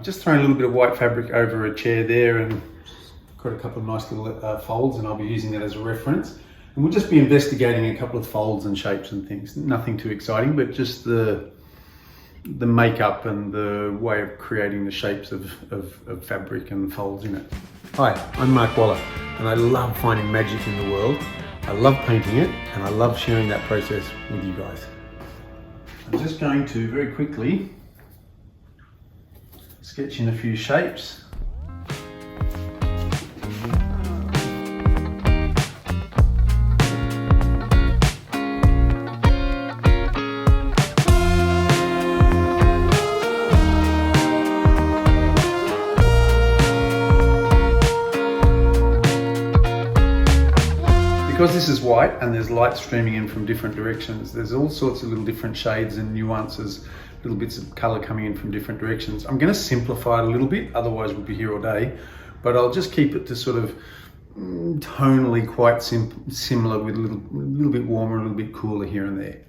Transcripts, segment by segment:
just throwing a little bit of white fabric over a chair there, and got a couple of nice little folds, and I'll be using that as a reference. And we'll just be investigating a couple of folds and shapes and things. Nothing too exciting, but just the makeup and the way of creating the shapes of fabric and folds in it. Hi, I'm Mark Waller, and I love finding magic in the world. I love painting it, and I love sharing that process with you guys. I'm just going to very quickly sketch in a few shapes. Because this is white and there's light streaming in from different directions, there's all sorts of little different shades and nuances, little bits of color coming in from different directions. I'm going to simplify it a little bit, otherwise we'll be here all day, but I'll just keep it to sort of tonally quite similar, with a little bit warmer, a little bit cooler here and there.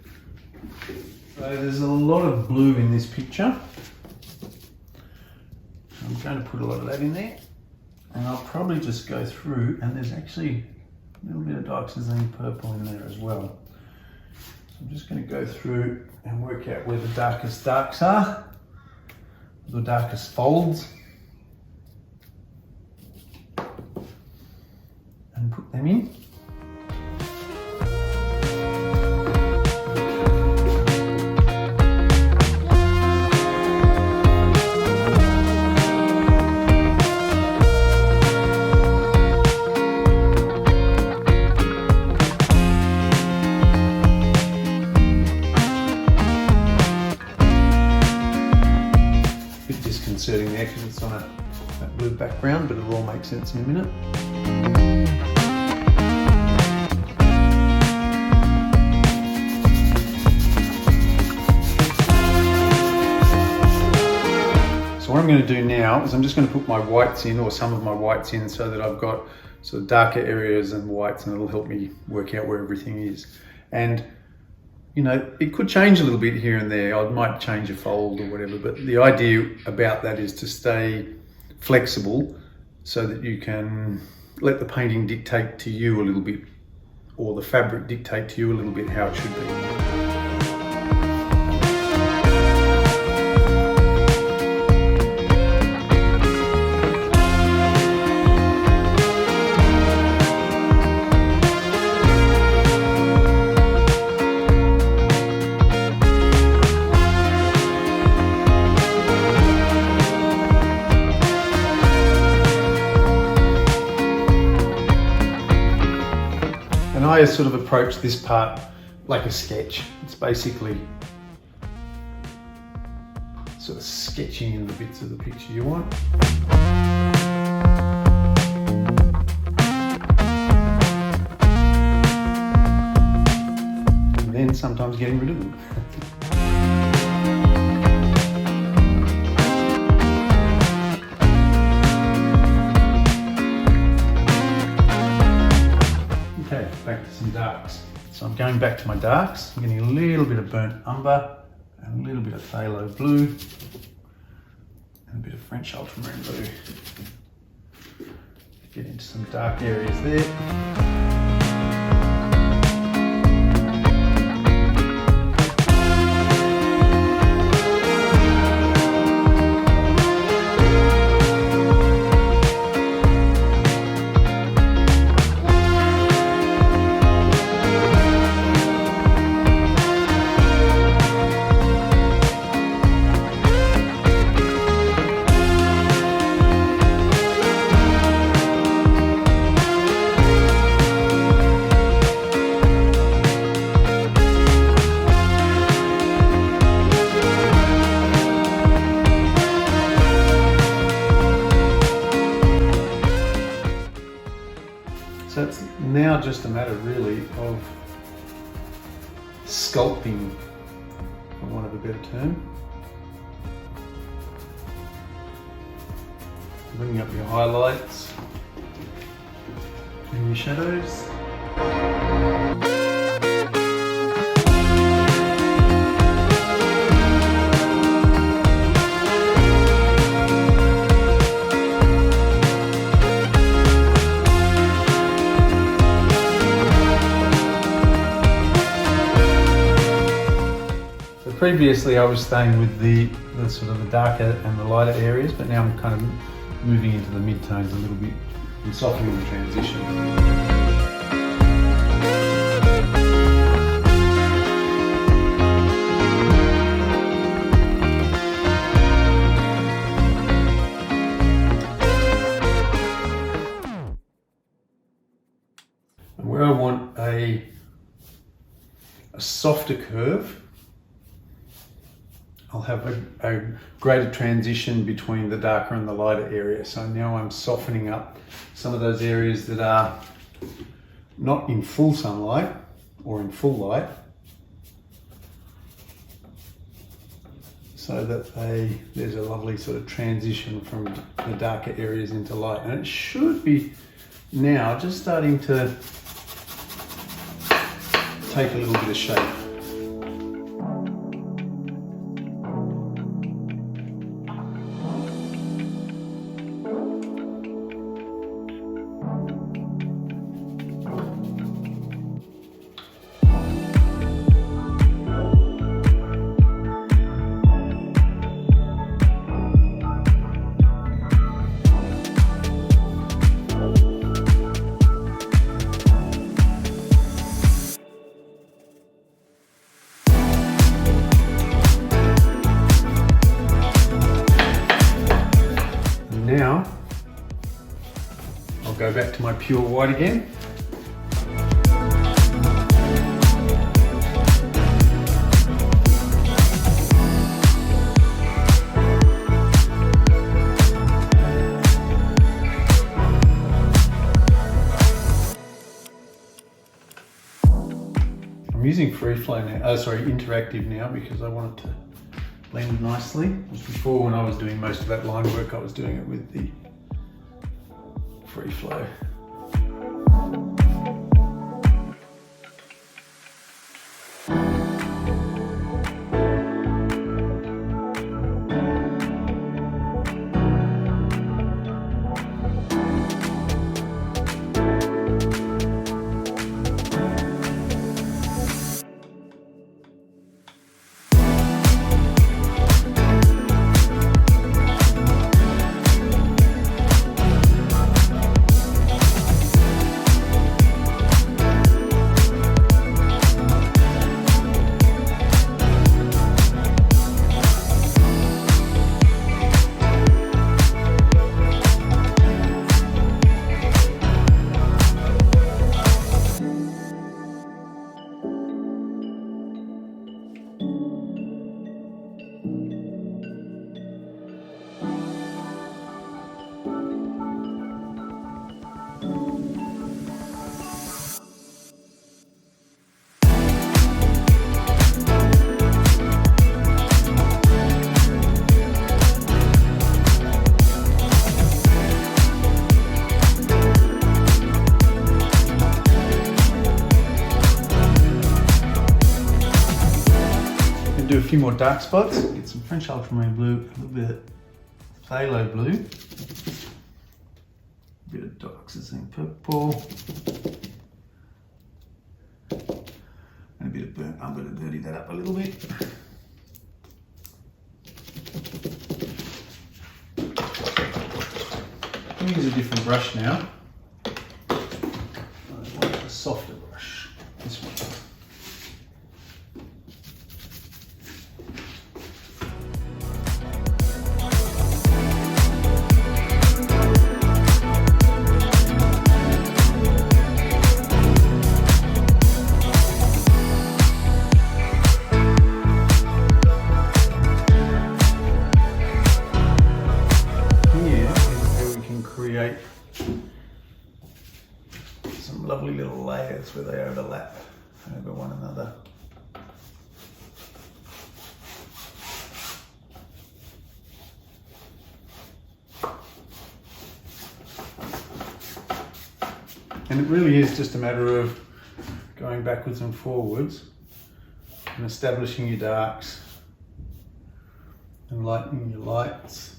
So there's a lot of blue in this picture. I'm going to put a lot of that in there, and I'll probably just go through, and there's actually a little bit of dioxazine purple in there as well. So I'm just going to go through and work out where the darkest darks are, the darkest folds, and put them in. Inserting there because it's on that blue background, but it'll all make sense in a minute. So what I'm going to do now is I'm just going to put my whites in, or some of my whites in, so that I've got sort of darker areas and whites, and it'll help me work out where everything is. And you know, it could change a little bit here and there. I might change a fold or whatever, but the idea about that is to stay flexible so that you can let the painting dictate to you a little bit, or the fabric dictate to you a little bit how it should be. I sort of approach this part like a sketch. It's basically sort of sketching in the bits of the picture you want. And then sometimes getting rid of them. Okay, back to some darks. So I'm going back to my darks. I'm getting a little bit of burnt umber and a little bit of phthalo blue and a bit of French ultramarine blue. Get into some dark areas there. So it's now just a matter really of sculpting, for want of a better term. Bringing up your highlights and your shadows. previously I was staying with the sort of the darker and the lighter areas, but now I'm kind of moving into the mid-tones a little bit and softening the transition. Where I want a softer curve, I'll have a greater transition between the darker and the lighter area. So now I'm softening up some of those areas that are not in full sunlight or in full light, so that there's a lovely sort of transition from the darker areas into light. And it should be now just starting to take a little bit of shape. Now, I'll go back to my pure white again. I'm using free flow now, interactive now, because I want it to blend nicely. Before, when I was doing most of that line work, I was doing it with the free flow. Do a few more dark spots. Get some French ultramarine blue, a little bit of phthalo blue, a bit of dioxazine purple, and a bit of burnt. I'm going to dirty that up a little bit. I'm going to use a different brush now. I want a softer brush. This one. Some lovely little layers where they overlap over one another. And it really is just a matter of going backwards and forwards and establishing your darks and lightening your lights.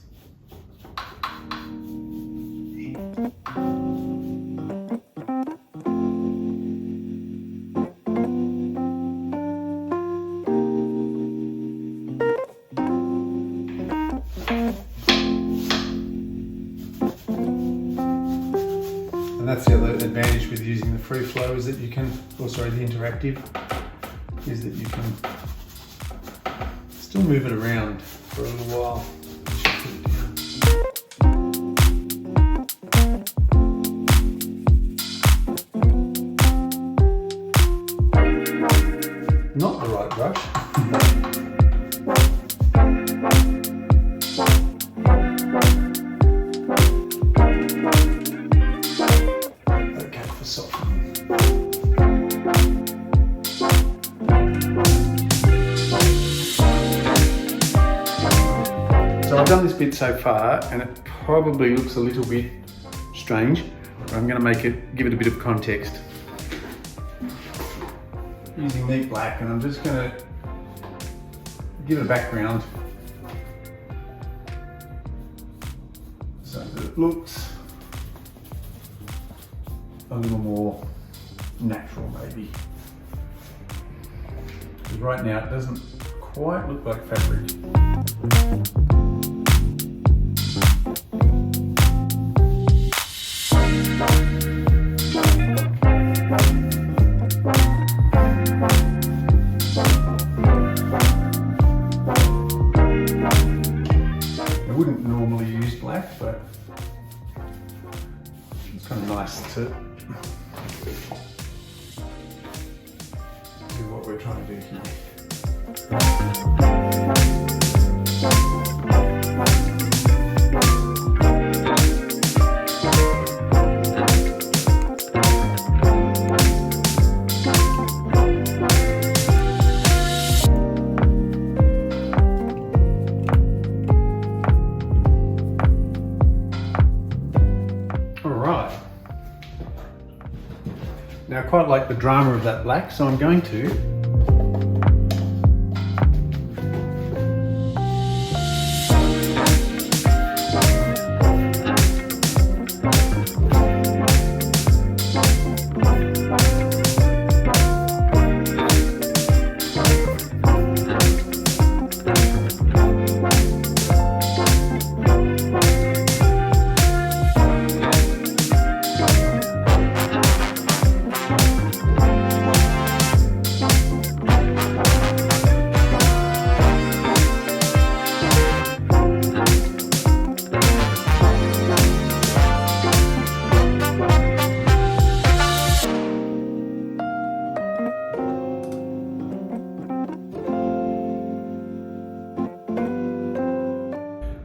And that's the other advantage with using the free flow is that you can, or sorry, the interactive, is that you can still move it around for a little while. You should put it down. Not the right brush. Okay, for softening. So I've done this bit so far, and it probably looks a little bit strange, but I'm going to give it a bit of context. Using neat black, and I'm just going to give it a background so that it looks a little more natural maybe. Because right now it doesn't quite look like fabric. But it's kind of nice to do what we're trying to do here. Now I quite like the drama of that black, so I'm going to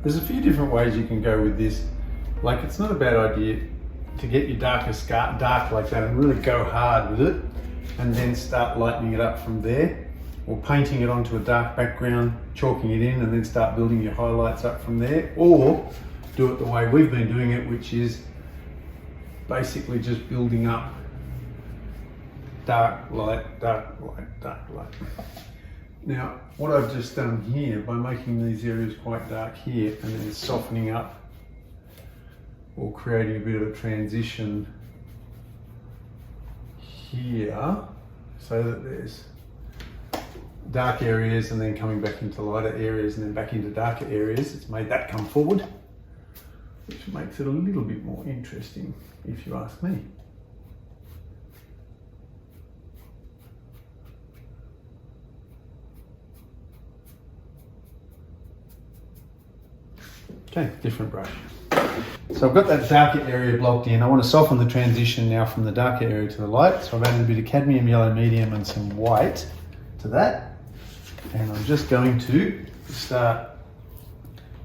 There's a few different ways you can go with this. Like, it's not a bad idea to get your dark like that and really go hard with it, and then start lightening it up from there, or painting it onto a dark background, chalking it in, and then start building your highlights up from there, or do it the way we've been doing it, which is basically just building up dark light, dark light, dark light. Now, what I've just done here, by making these areas quite dark here and then softening up or creating a bit of a transition here so that there's dark areas and then coming back into lighter areas and then back into darker areas, it's made that come forward, which makes it a little bit more interesting, if you ask me. Okay, different brush. So I've got that darker area blocked in. I want to soften the transition now from the darker area to the light. So I've added a bit of cadmium yellow medium and some white to that. And I'm just going to start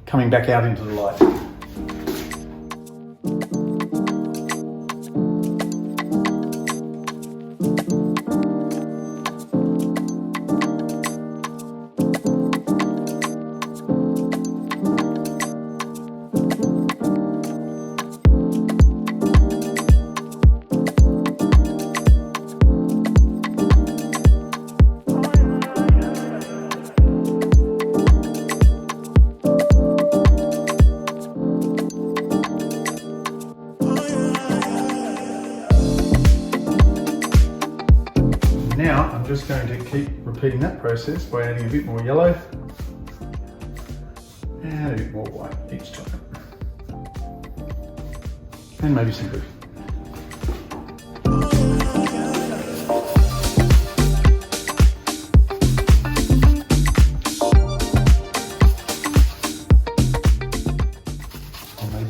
coming back out into the light. Now I'm just going to keep repeating that process by adding a bit more yellow and a bit more white each time. And maybe some blue.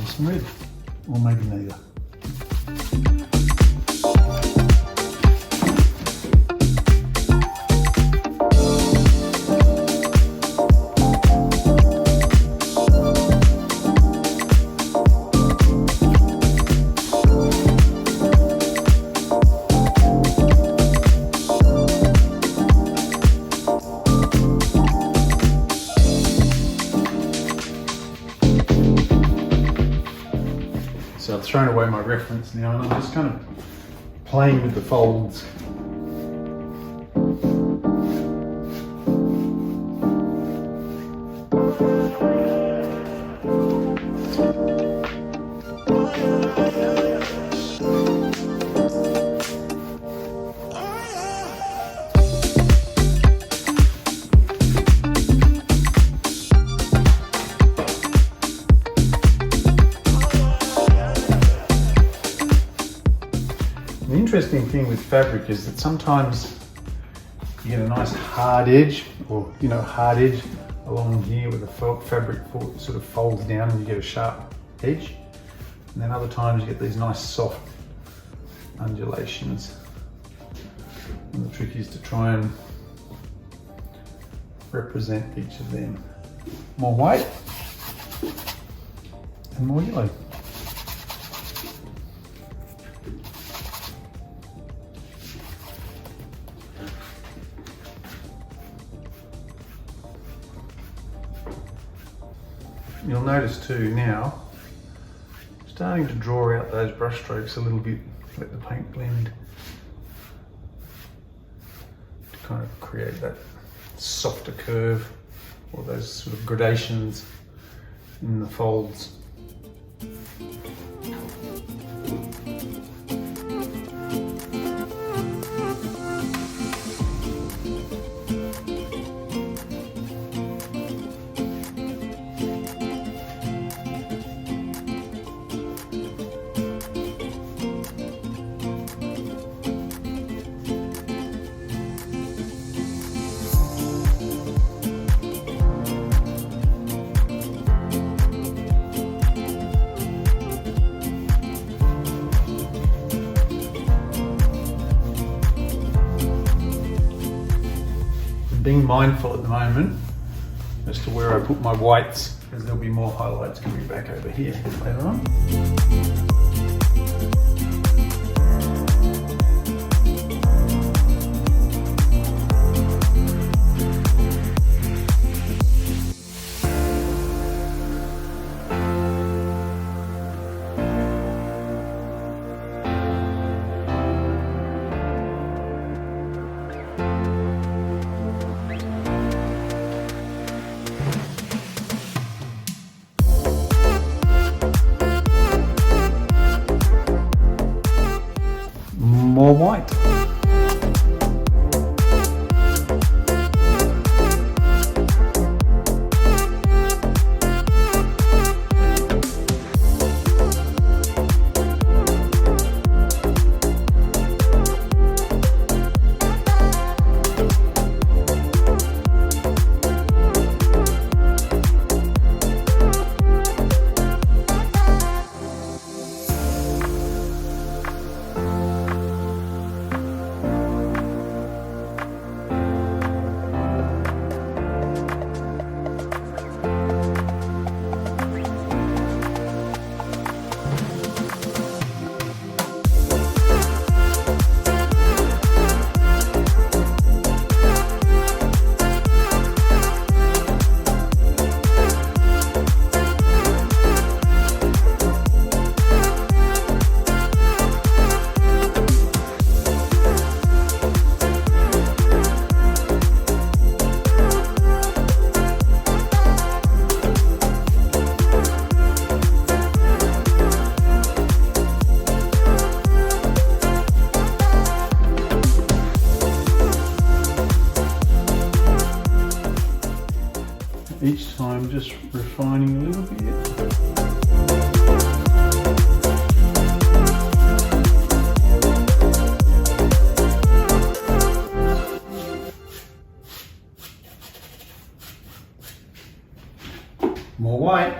some red, or maybe neither. So I've thrown away my reference now and I'm just kind of playing with the folds. The interesting thing with fabric is that sometimes you get a nice hard edge, or hard edge along here where the fabric sort of folds down and you get a sharp edge. And then other times you get these nice soft undulations. And the trick is to try and represent each of them. More white and more yellow. You'll notice too now, starting to draw out those brush strokes a little bit, let the paint blend to kind of create that softer curve or those sort of gradations in the folds. Being mindful at the moment as to where I put my whites, because there'll be more highlights coming back over here later on. More white. Each time just refining a little bit. More white.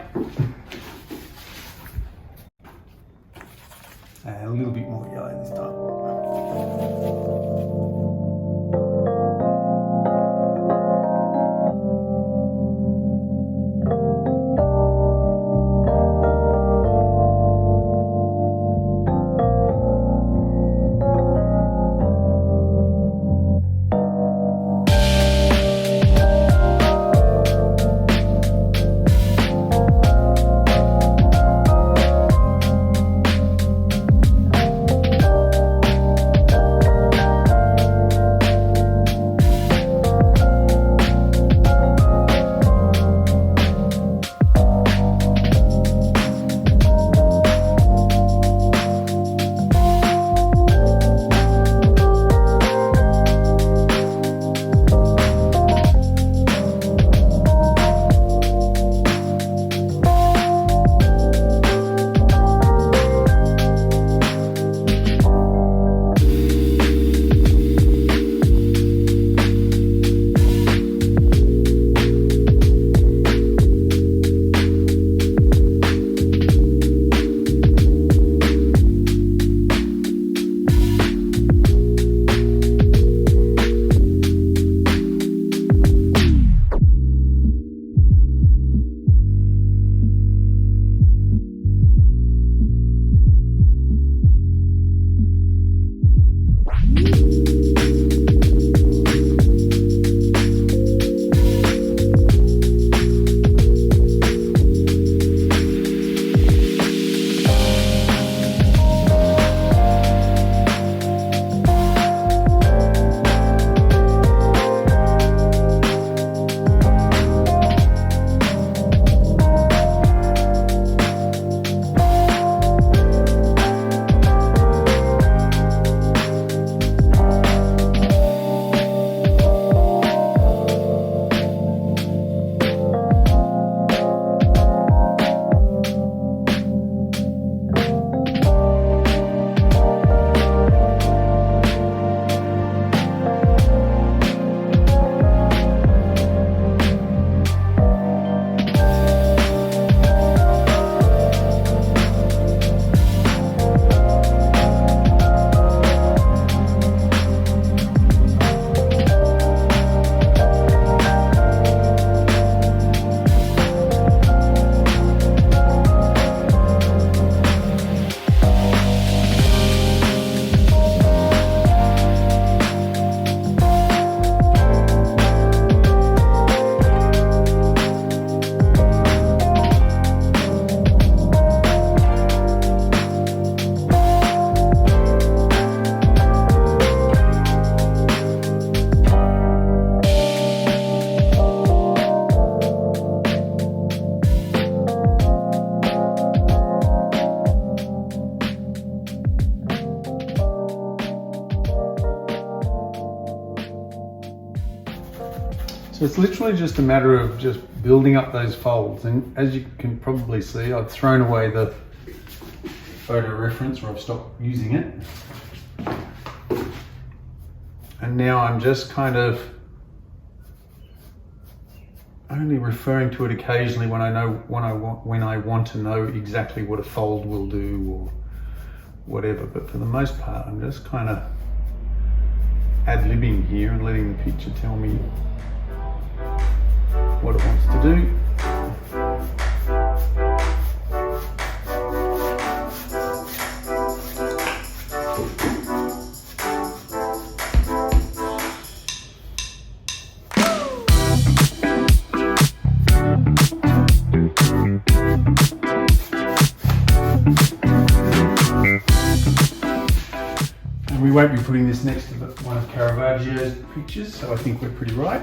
it's literally just a matter of just building up those folds. And as you can probably see, I've thrown away the photo reference, or I've stopped using it. And now I'm just kind of only referring to it occasionally when I want to know exactly what a fold will do or whatever. But for the most part, I'm just kind of ad-libbing here and letting the picture tell me what it wants to do. And we won't be putting this next to one of Caravaggio's pictures, so I think we're pretty right.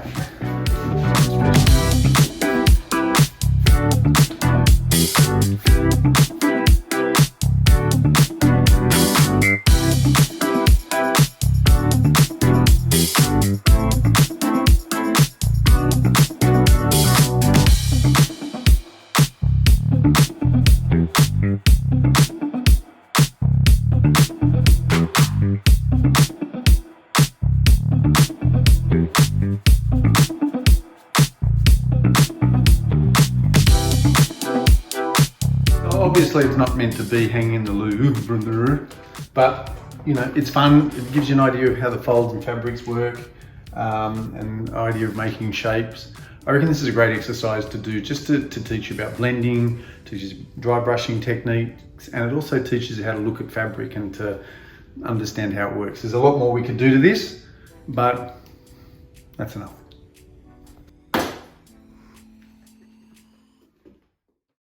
Obviously it's not meant to be hanging in the Louvre, but you know, it's fun. It gives you an idea of how the folds and fabrics work, and an idea of making shapes. I reckon this is a great exercise to do, just to teach you about blending, teaches dry brushing techniques, and it also teaches you how to look at fabric and to understand how it works. There's a lot more we could do to this, but that's enough.